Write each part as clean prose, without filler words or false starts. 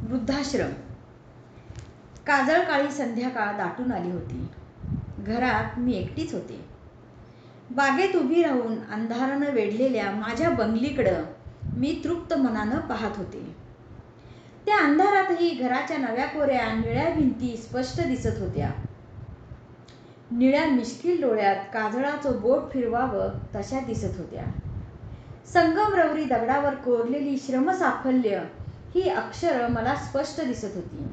वृद्धाश्रम. काजळ काळी संध्याकाळ दाटून आली होती. घरात मी एकटीच होते. बागेत उभी राहून अंधारानं वेढलेल्या माझ्या बंगलीकडं मी तृप्त मनानं पाहत होते. त्या अंधारातही घराच्या नव्या कोऱ्या निळ्या भिंती स्पष्ट दिसत होत्या. निळ्या मिश्किल डोळ्यात काजळाचं बोट फिरवावं तशा दिसत होत्या. संगमरवरी दगडावर कोरलेली श्रमसाफल्य ही अक्षरं मला स्पष्ट दिसत होती.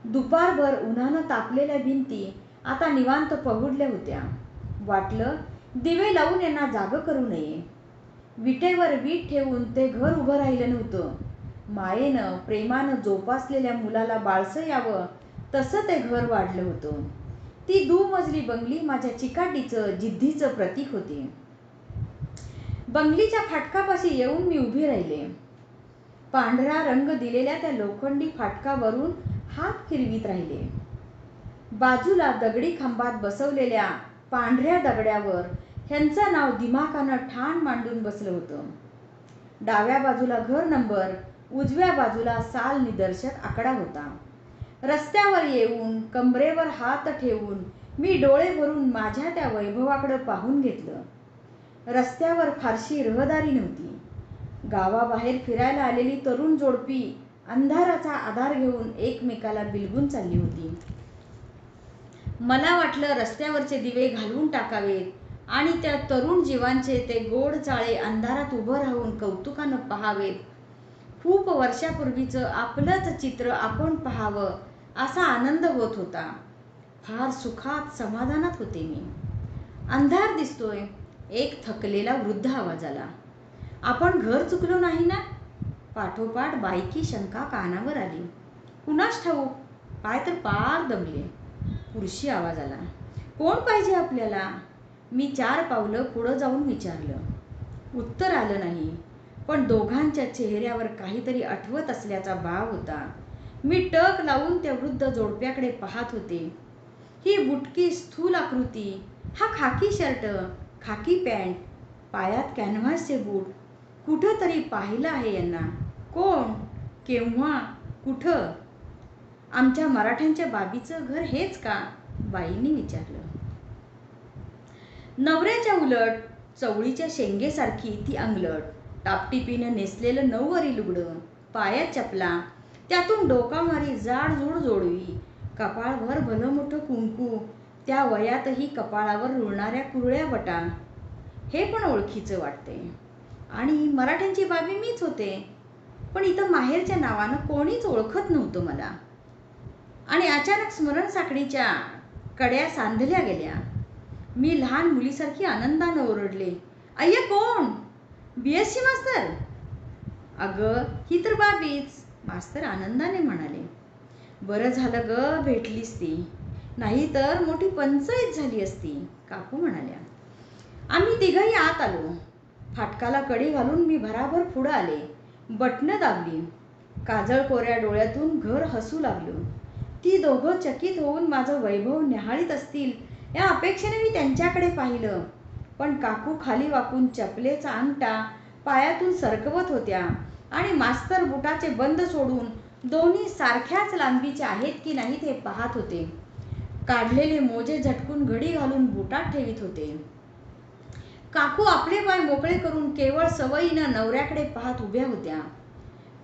दुपारभर उन्हानं तापलेल्या भिंती आता निवांत पहुडल्या होत्या. वाटलं दिवे लावून यांना जागं करू नये. विटेवर वीट ठेवून ते घर उभं राहिलं नव्हतं. मायेनं प्रेमानं जोपासलेल्या मुलाला बाळसं यावं तसं ते घर वाढलं होतं. ती दुमजली बंगली माझ्या चिकाटीचं जिद्दीचं प्रतीक होती. बंगलीच्या फाटकापाशी येऊन मी उभी राहिले. पांढरा रंग दिलेल्या त्या लोखंडी फाटकावरून हात फिरवीत राहिले. बाजूला दगडी खांबात बसवलेल्या पांढऱ्या दगडावर ह्यांचं नाव दिमाखानं ठाण मांडून बसलं होतं. डाव्या बाजूला घर नंबर, उजव्या बाजूला साल निदर्शक आकडा होता. रस्त्यावर येऊन कमरेवर हात ठेवून मी डोळे भरून माझ्या त्या वैभवाकडं पाहून घेतलं. रस्त्यावर फारशी रहदारी नव्हती. गावाबाहेर फिरायला आलेली तरुण जोडपी अंधाराचा आधार घेऊन एकमेकाला बिलगून चालली होती. मला वाटलं रस्त्यावरचे दिवे घालवून टाकावेत आणि त्या तरुण जीवांचे ते गोड चाळे अंधारात उभं राहून कौतुकानं पाहावेत. खूप वर्षापूर्वीचं आपलंच चित्र आपण पाहावं असा आनंद होत होता. फार सुखात समाधानात होते मी. अंधार दिसतोय, एक थकलेला वृद्ध आवाज आला. आपण घर चुकलो नाही ना? पाठोपाठ बायकी शंका कानावर आली. कुणास ठाऊक, पाय तर पार दमले. पुरुषी आवाज आला. कोण पाहिजे आपल्याला? मी 4 पावलं पुढं जाऊन विचारलं. उत्तर आलं नाही, पण दोघांच्या चेहऱ्यावर काहीतरी आठवत असल्याचा भाव होता. मी टक लावून त्या वृद्ध जोडप्याकडे पाहत होते. ही बुटकी स्थूल आकृती, हा खाकी शर्ट, खाकी पॅन्ट, पायात कॅनव्हासचे बूट. कुठं तरी पाहिलं आहे यांना. कोण? केव्हा? कुठं? आमच्या मराठ्यांच्या बाबीचं घर हेच का? बाईंनी विचारलं. नवऱ्याच्या उलट चवळीच्या शेंगेसारखी ती अंगलट, टापटिपीनं नेसलेलं नऊवारी लुगडं, पायात चपला, त्यातून डोकामारी जाडजूड जोडवी, कपाळभर भलं मोठं कुंकू, त्या वयातही कपाळावर रुळणाऱ्या कुरळ्या बटा. हे पण ओळखीचं वाटते. आणि मराठ्यांची बाबी मीच होते. पण इथं माहेरच्या नावानं कोणीच ओळखत नव्हतं मला. आणि अचानक स्मरणसाखळीच्या कड्या सांधल्या गेल्या. मी लहान मुलीसारखी आनंदानं ओरडले. अय्या कोण? BSc मास्तर? अगं ही तर बाबीच, मास्तर आनंदाने म्हणाले. बरं झालं ग भेटलीस ती, नाहीतर मोठी पंचाईत झाली असती, काकू म्हणाल्या. आम्ही तिघही आत आलो. फाटकाला कडी घालून मी भराभर पुढं आले. बटणं दाबली. काजळ कोऱ्या डोळ्यातून घर हसू लागलं. ती दोघं चकित होऊन माझं वैभव न्याहाळीत असतील या अपेक्षेने मी त्यांच्याकडे पाहिलं. पण काकू खाली वाकून चपलेचा अंगठा पायातून सरकवत होत्या आणि मास्तर बुटाचे बंद सोडून दोन्ही सारख्याच लांबीचे आहेत की नाहीत हे पाहत होते. काढलेले मोजे झटकून घडी घालून बुटात ठेवीत होते. काकू आपले पाय मोकळे करून केवळ सवयीनं नवऱ्याकडे पाहत उभ्या होत्या.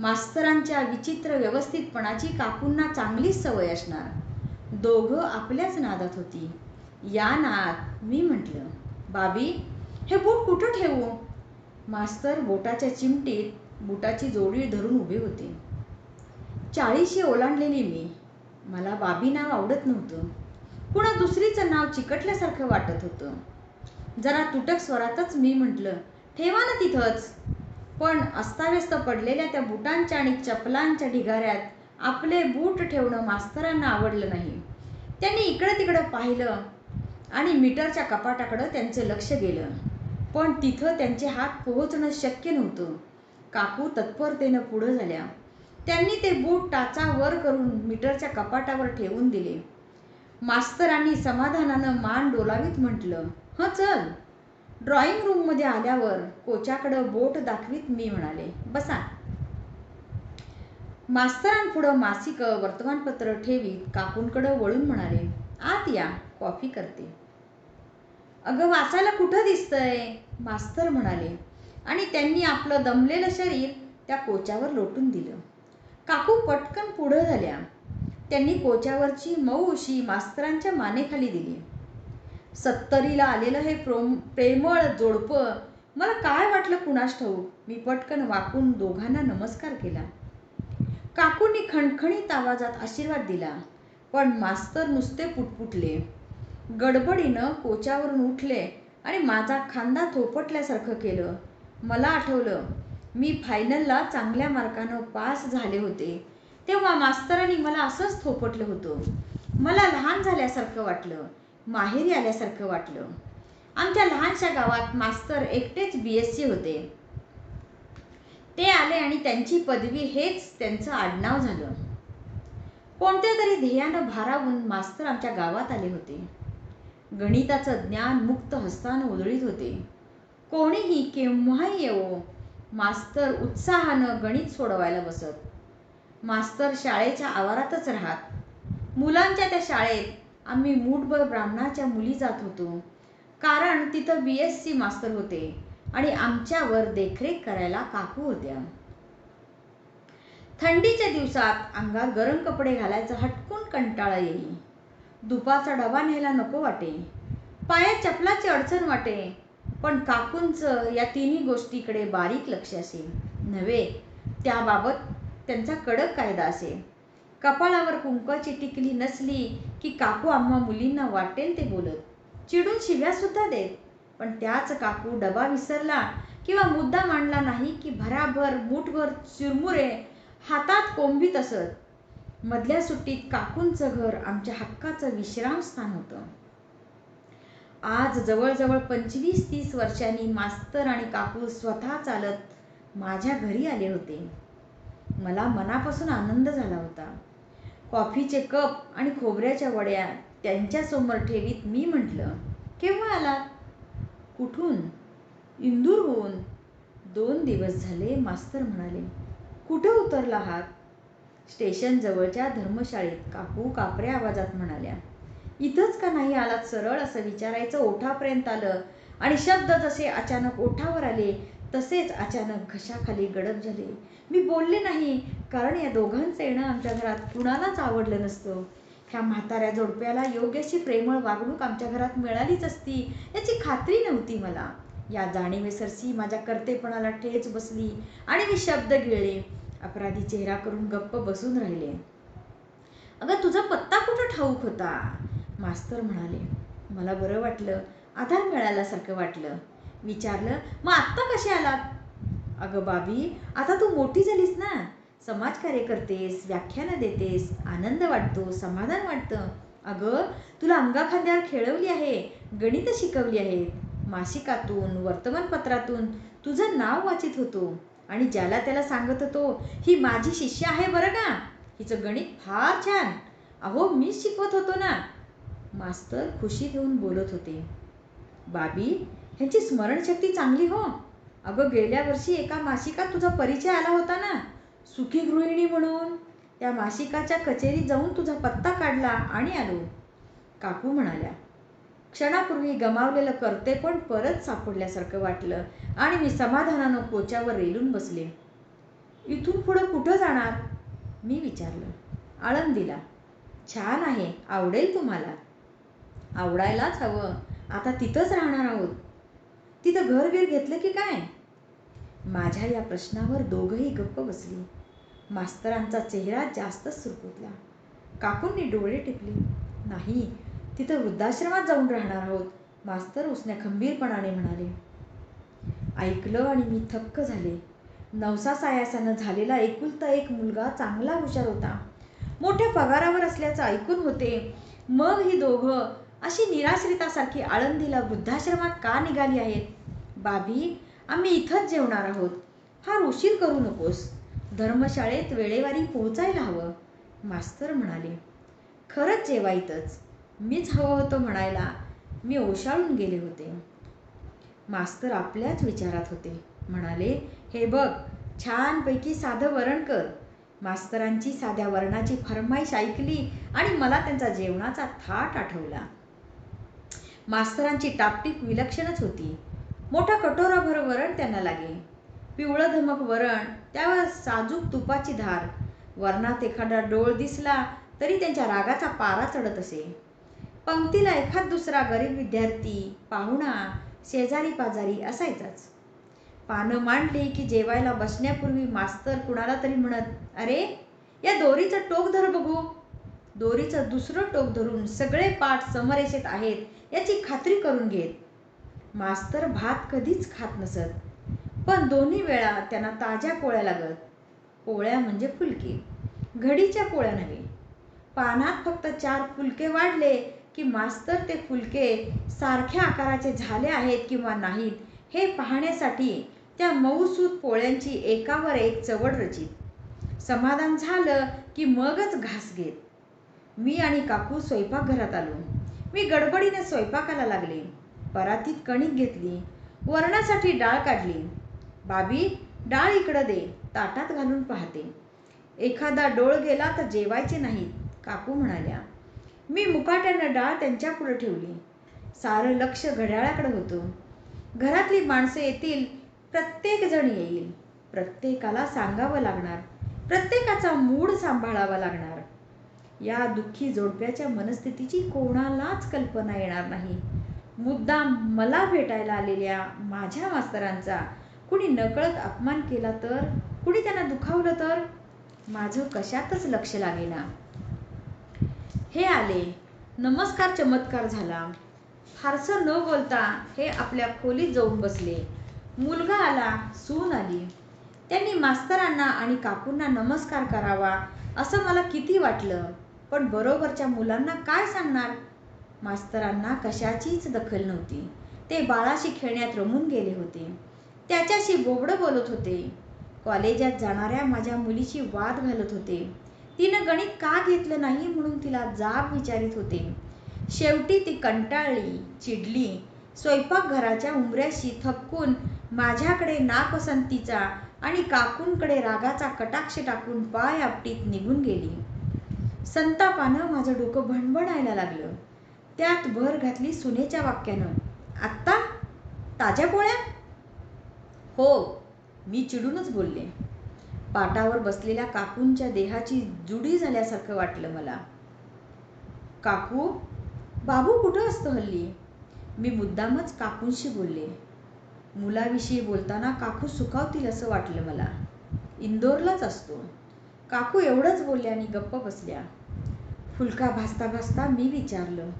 मास्तरांच्या विचित्र व्यवस्थितपणाची काकूंना चांगलीच सवय असणार. दोघं आपल्याच नादात होती. या नात, मी म्हटलं. बाबी, हे बूट कुठं ठेवू? मास्तर बोटाच्या चिमटीत बुटाची जोडी धरून उभे होते. 40शी ओलांडलेली मी. मला बाबी नाव आवडत नव्हतं. कुणा दुसरीचं नाव चिकटल्यासारखं वाटत होतं. जरा तुटक स्वरातच मी म्हटलं, ठेवा ना तिथंच. पण अस्ताव्यस्त पडलेल्या त्या बुटांच्या आणि चपलांच्या ढिगाऱ्यात आपले बूट ठेवणं मास्तरांना आवडलं नाही. त्यांनी इकडं तिकडं पाहिलं आणि मीटरच्या कपाटाकडं त्यांचं लक्ष गेलं. पण तिथं त्यांचे हात पोहोचणं शक्य नव्हतं. काकू तत्परतेनं पुढं झाल्या. त्यांनी ते बूट टाचा वर करून मीटरच्या कपाटावर ठेवून दिले. मास्तरांनी समाधानानं मान डोलावीत म्हटलं, हं चल. ड्रॉइंग रूममध्ये आल्यावर कोच्याकडं बोट दाखवीत मी म्हणाले, बसा. मास्तरांपुढं मासिकं वर्तमानपत्र ठेवीत काकूंकडं वळून म्हणाले, आत या, कॉफी करते. अगं वाचायला कुठं दिसतंय, मास्तर म्हणाले आणि त्यांनी आपलं दमलेलं शरीर त्या कोच्यावर लोटून दिलं. काकू पटकन पुढं झाल्या. त्यांनी कोच्यावरची मऊ उशी मास्तरांच्या मानेखाली दिली. 70ला आलेलं हे प्रेमळ जोडपं. मला काय वाटलं कुणास ठाऊक. मी पटकन वाकून दोघांना नमस्कार केला. काकूंनी खणखणीत आवाजात आशीर्वाद दिला, पण मास्तर नुसते पुटपुटले. गडबडीनं कोच्यावरून उठले आणि माझा खांदा थोपटल्यासारखं केलं. मला आठवलं, मी फायनलला चांगल्या मार्कानं पास झाले होते तेव्हा मास्तरांनी मला असंच थोपटलं होतं. मला लहान झाल्यासारखं वाटलं, माहेरी आल्यासारखं वाटलं. आमच्या लहानशा गावात मास्तर एकटेच BSc होते. ते आले आणि त्यांची पदवी हेच त्यांचं आडनाव झालं. कोणत्या तरी ध्येयानं भारावून मास्तर आमच्या गावात आले होते. गणिताचं ज्ञान मुक्त हस्तानं उधळीत होते. कोणीही केव्हाही येवो, मास्तर उत्साहानं गणित सोडवायला बसत. मास्तर शाळेच्या आवारातच राहत. मुलांच्या त्या शाळेत आम्ही मूठभर ब्राह्मणाच्या मुली जात होतो, कारण तिथं BSc मास्तर होते आणि आमच्यावर देखरेख करायला काकू होत्या. थंडीच्या दिवसात अंगात गरम कपडे घालायचं हटकून कंटाळा येई. दुपारचा डबा न्यायला नको वाटे. पायात चपलाची अडचण वाटे. पण काकूंचं या तिन्ही गोष्टीकडे बारीक लक्ष असे. नव्हे, त्याबाबत त्यांचा कडक कायदा असे. कपाळावर कुंकवाची टिकली नसली की काकू आम्हा मुलींना वाटेल ते बोलत, चिडून शिव्यासुद्धा देत. पण त्याच काकू डबा विसरला किंवा मुद्दा मांडला नाही की भराभर मूठभर चिरमुरे हातात कोंबीत असत. मधल्या सुट्टीत काकूंचं घर आमच्या हक्काचं विश्रामस्थान होतं. आज जवळजवळ 25-30 वर्षांनी मास्तर आणि काकू स्वतः चालत माझ्या घरी आले होते. मला मनापासून आनंद झाला होता. कॉफीचे कप आणि खोबऱ्याच्या वड्या त्यांच्यासमोर ठेवीत मी म्हटलं, केव्हा आलात? कुठून? इंदूरहून. 2 दिवस झाले, मास्तर म्हणाले. कुठं उतरला आहात? स्टेशन जवळच्या धर्मशाळेत, काकू कापऱ्या आवाजात म्हणाल्या. इथंच का नाही आलात सरळ असं विचारायचं ओठापर्यंत आलं आणि शब्द जसे अचानक ओठावर आले तसेच अचानक घशाखाली गडप झाले. मी बोलले नाही, कारण या दोघांचं येणं आमच्या घरात कुणालाच आवडलं नसतं. ह्या म्हाताऱ्या जोडप्याला योग्य अशी प्रेमळ वागणूक आमच्या घरात मिळालीच असती याची खात्री नव्हती मला. या जाणीवेसरशी माझ्या कर्तेपणाला ठेच बसली आणि मी शब्द गिळले. अपराधी चेहरा करून गप्प बसून राहिले. अगं तुझा पत्ता कुठं ठाऊक होता? मास्तर म्हणाले. मला बरं वाटलं, आधार मिळाल्यासारखं वाटलं. विचारलं, मग आत्ता कसे आलात? अगं बाबी, आता तू मोठी झालीस ना, समाजकार्य करतेस, व्याख्यानं देतेस, आनंद वाटतो, समाधान वाटतं. अगं तुला अंगाखांद्यावर खेळवली आहे, गणितं शिकवली आहेत. मासिकातून वर्तमानपत्रातून तुझं नाव वाचित होतो आणि ज्याला त्याला सांगत होतो, ही माझी शिष्य आहे बरं का, हिचं गणित फार छान. अहो मीच शिकवत होतो ना. मास्तर खुशीत होऊन बोलत होते. बाबी, ह्यांची स्मरणशक्ती चांगली हो. अगं गेल्या वर्षी एका मासिकात तुझा परिचय आला होता ना, सुखी गृहिणी म्हणून. त्या मासिकाच्या कचेरीत जाऊन तुझा पत्ता काढला आणि आलो. काकू म्हणाल्या. क्षणापूर्वी गमावलेलं कर्तेपण परत सापडल्यासारखं वाटलं आणि मी समाधानानं कोच्यावर रेलून बसले. इथून पुढं कुठं जाणार? मी विचारलं. आळंदीला. छान आहे, आवडेल तुम्हाला. आवडायलाच हवं, आता तिथंच राहणार आहोत. तिथं घर-बीर घेतलं की काय? माझ्या या प्रश्नावर दोघंही गप्प बसली. मास्तरांचा चेहरा जास्तच सुरकुतला. काकूंनी डोळे टिपले. नाही, तिथं वृद्धाश्रमात जाऊन राहणार आहोत, मास्तर उसन्या खंबीरपणाने म्हणाले. ऐकलं आणि मी थक्क झाले. नवसासायासानं झालेला एकुलता एक मुलगा चांगला हुशार होता. मोठ्या पगारावर असल्याचं ऐकून होते. मग ही दोघं अशी निराश्रितासारखी आळंदीला वृद्धाश्रमात का निघाली आहेत? बाबी, आम्ही इथंच जेवणार आहोत. फार उशीर करू नकोस. धर्मशाळेत वेळेवारी पोहोचायला हवं. मास्तर म्हणाले. खरंच जेवा इथंच. मीच हवं होतं म्हणायला. मी ओशाळून गेले होते. मास्तर आपल्याच विचारात होते. म्हणाले, हे बघ, छानपैकी साधं वरण कर. मास्तरांची साध्या वरणाची फरमाईश ऐकली आणि मला त्यांचा जेवणाचा थाट आठवला. मास्तरांची टापटीप विलक्षणच होती. मोठा कटोराभर वरण त्यांना लागे. पिवळं धमक वरण, त्यावर साजूक तुपाची धार. वरणात एखादा डोळ दिसला तरी त्यांच्या रागाचा पारा चढत असे. पंक्तीला एखाद दुसरा गरीब विद्यार्थी, पाहुणा, शेजारी पाजारी असायचाच. पानं मांडली की जेवायला बसण्यापूर्वी मास्तर कुणाला तरी म्हणत, "अरे, या दोरीचं टोक धर बघू." दोरीचं दुसरं टोक धरून सगळे पाठ समरेषेत आहेत याची खात्री करून घेत. मास्तर भात कधीच खात नसत, पण दोन्ही वेळा त्यांना ताज्या पोळ्या लागत. पोळ्या म्हणजे फुलके, घडीच्या पोळ्या नव्हे. पानात फक्त 4 फुलके वाढले की मास्तर ते फुलके सारख्या आकाराचे झाले आहेत किंवा नाहीत हे पाहण्यासाठी त्या मऊसूत पोळ्यांची एकावर एक चवड रचित. समाधान झालं की मगच घास घेत. मी आणि काकू स्वयंपाकघरात आलो. मी गडबडीने स्वयंपाकाला लागले. परातीत कणिक घेतली, वरणासाठी डाळ काढली. "बाबी, डाळ इकडं दे." ताटात घालून पाहते. एखादा डोळ गेला तर जेवायचे नाहीत, काकू म्हणाल्या. मी मुकाट्यानं डाळ त्यांच्यापुढे ठेवली. सारं लक्ष घड्याळाकडे होतं. घरातली माणसं येतील, प्रत्येक जण येईल. प्रत्येकाला सांगावं लागणार, प्रत्येकाचा मूड सांभाळावा लागणार. या दुःखी जोडप्याच्या मनस्थितीची कोणालाच कल्पना येणार नाही. मुद्दाम मला भेटायला आलेल्या माझ्या मास्तरांचा कुणी नकळत अपमान केला तर, कुणी त्यांना दुखावलं तर? माझं कशातच लक्ष लागेना. हे आले. नमस्कार चमत्कार झाला. फारसं न बोलता हे आपल्या खोलीत जाऊन बसले. मुलगा आला, सून आली. त्यांनी मास्तरांना आणि काकूंना नमस्कार करावा असं मला किती वाटलं, पण बरोबरच्या मुलांना काय सांगणार? मास्तरांना कशाचीच दखल नव्हती. ते बाळाशी खेळण्यात रमून गेले होते. त्याच्याशी बोबडं बोलत होते. कॉलेजात जाणाऱ्या माझ्या मुलीशी वाद घालत होते. तिनं गणित का घेतलं नाही म्हणून तिला जाब विचारित होते. शेवटी ती कंटाळली, चिडली. स्वयंपाकघराच्या उंबऱ्याशी थपकून माझ्याकडे नापसंतीचा आणि काकूंकडे रागाचा कटाक्ष टाकून पाय आपटीत निघून गेली. संतापानं माझं डोकं भणभणायला लागलं. त्यात भर घातली सुनेच्या वाक्यानं, "आत्ता? ताज्या पोळ्या?" "हो," मी चिडूनच बोलले. पाटावर बसलेल्या काकूंच्या देहाची जुडी झाल्यासारखं वाटलं मला. "काकू, बाबू कुठं असतं हल्ली?" मी मुद्दामच काकूंशी बोलले. मुलाविषयी बोलताना काकू सुखावतील असं वाटलं मला. "इंदोरलाच असतो." काकू एवढंच बोलल्या आणि गप्प बसल्या. फुलका भाजता भाजता मी विचारलं,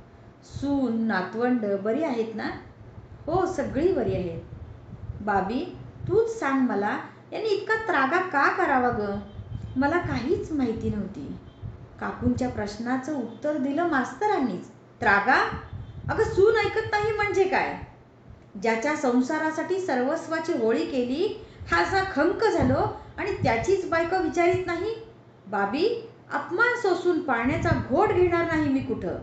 "सून, नातवंड बरी आहेत ना?" "हो, सगळी बरी आहेत." "बाबी, तूच सांग मला, यांनी इतका त्रागा का करावा गं?" मला काहीच माहिती नव्हती. काकूंच्या प्रश्नाचं उत्तर दिलं मास्तरांनीच. "त्रागा? अगं, सून ऐकत नाही म्हणजे काय? ज्याच्या संसारासाठी सर्वस्वाची होळी केली, हा असा खंक झालो आणि त्याचीच बायको विचारित नाही? बाबी, अपमान सोसून पाण्याचा घोट घेणार नाही मी कुठं."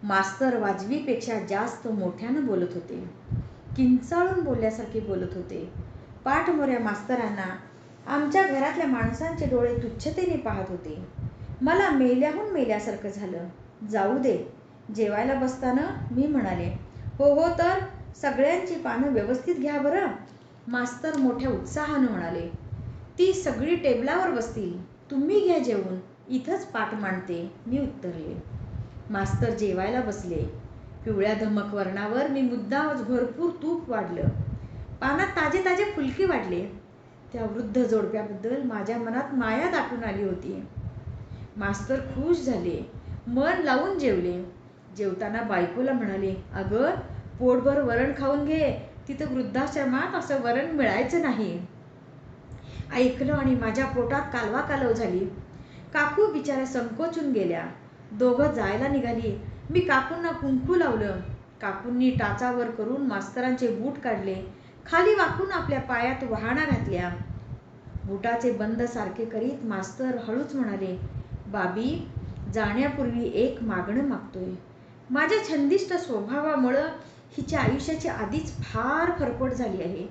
मास्तर वाजवीपेक्षा जास्त मोठ्यानं बोलत होते. किंचाळून बोलल्यासारखे बोलत होते. पाठमोऱ्या मास्तरांना आमच्या घरातल्या माणसांचे डोळे तुच्छतेने पाहत होते. मला मेल्याहून मेल्यासारखं झालं. "जाऊ दे." जेवायला बसताना मी म्हणाले, "हो हो, तर सगळ्यांची पानं व्यवस्थित घ्या बरं." मास्तर मोठ्या उत्साहानं म्हणाले, "ती सगळी टेबलावर बसतील, तुम्ही घ्या जेवून, इथंच पाट मांडते." मी उत्तरले. मास्तर जेवायला बसले. पिवळ्या धमक वरणावर मी मुद्दामच भरपूर तूप वाढलं. पानात ताजे ताजे फुलके वाढले. त्या वृद्ध जोडप्याबद्दल माझ्या मनात माया दाटून आली होती. मास्तर खुश झाले, मन लावून जेवले. जेवताना बायकोला म्हणाले, "अगं, पोटभर वरण खाऊन घे, तिथं वृद्धाश्रमात असं वरण मिळायचं नाही." ऐकलं आणि माझ्या पोटात कालवा कालव झाली. काकू बिचाऱ्या संकोचून गेल्या. दोघं जायला निघाली. मी काकूंना कुंकू लावलं. काकूंनी टाचा वर करून मास्तरांचे बूट काढले. खाली वाकून आपल्या पायात वहाणा घातल्या. बुटाचे बंद सारखे करीत मास्तर हळूच म्हणाले, "बाबी, जाण्यापूर्वी एक मागणं मागतोय. माझ्या छंदिष्ट स्वभावामुळं हिच्या आयुष्याची आधीच फार फरफट झाली आहे.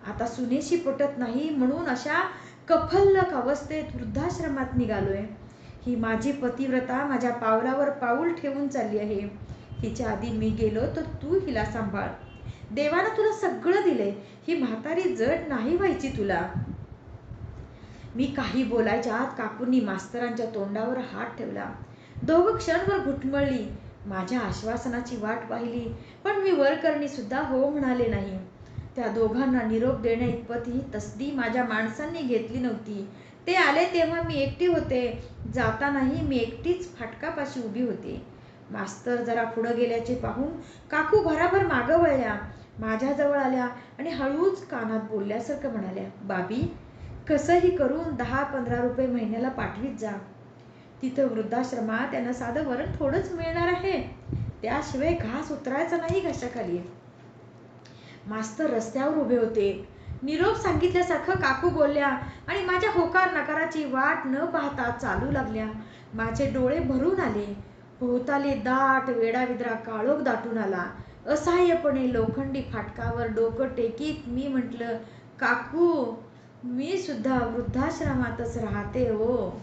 आता सुनेशी पटत नाही म्हणून अशा कफल्लक अवस्थेत वृद्धाश्रमात निघालोय. ही माझी पतिव्रता माझ्या पावलावर पाऊल ठेवून चालली आहे. हिच्या आधी मी गेलो तर तू हिला सांभाळ. देवानं तुला सगळं दिलंय. ही म्हातारी जड नाही व्हायची तुला. मी काही बोलायच्या आत काकूंनी मास्तरांच्या तोंडावर हात ठेवला. दोघं क्षणभर घुटमळली. माझ्या आश्वासनाची वाट पाहिली, पण मी वरकरणी सुद्धा हो म्हणाले नाही. त्या दोघांना निरोप देण्या इतपत ही तसदी माझ्या माणसांनी घेतली नव्हती. ते आले तेव्हा मी एकटी होते. जातानाही मी एकटीच फाटकापाशी उभी होते. मास्तर जरा पुढं गेल्याचे पाहून काकू भराभर मागं वळल्या, माझ्याजवळ आल्या आणि हळूच कानात बोलल्यासारखं म्हणाल्या, बाबी, कसंही करून 10-15 रुपये महिन्याला पाठवीत जा. तिथं वृद्धाश्रमात त्यांना साधं वरण थोडंच मिळणार आहे. त्याशिवाय घास उतरायचा नाही घशाखाली. मास्तर रस्त्यावर उभे होते. निरोप सांगितल्यासारखं काकू बोलल्या आणि माझ्या होकार नकाराची वाट न पाहता चालू लागल्या. माझे डोळे भरून आले. भोवताली दाट वेडाविद्रा काळोख दाटून आला. असहाय्यपणे लोखंडी फाटकावर डोकं टेकीत मी म्हटलं, काकू, मी सुद्धा वृद्धाश्रमातच राहते हो.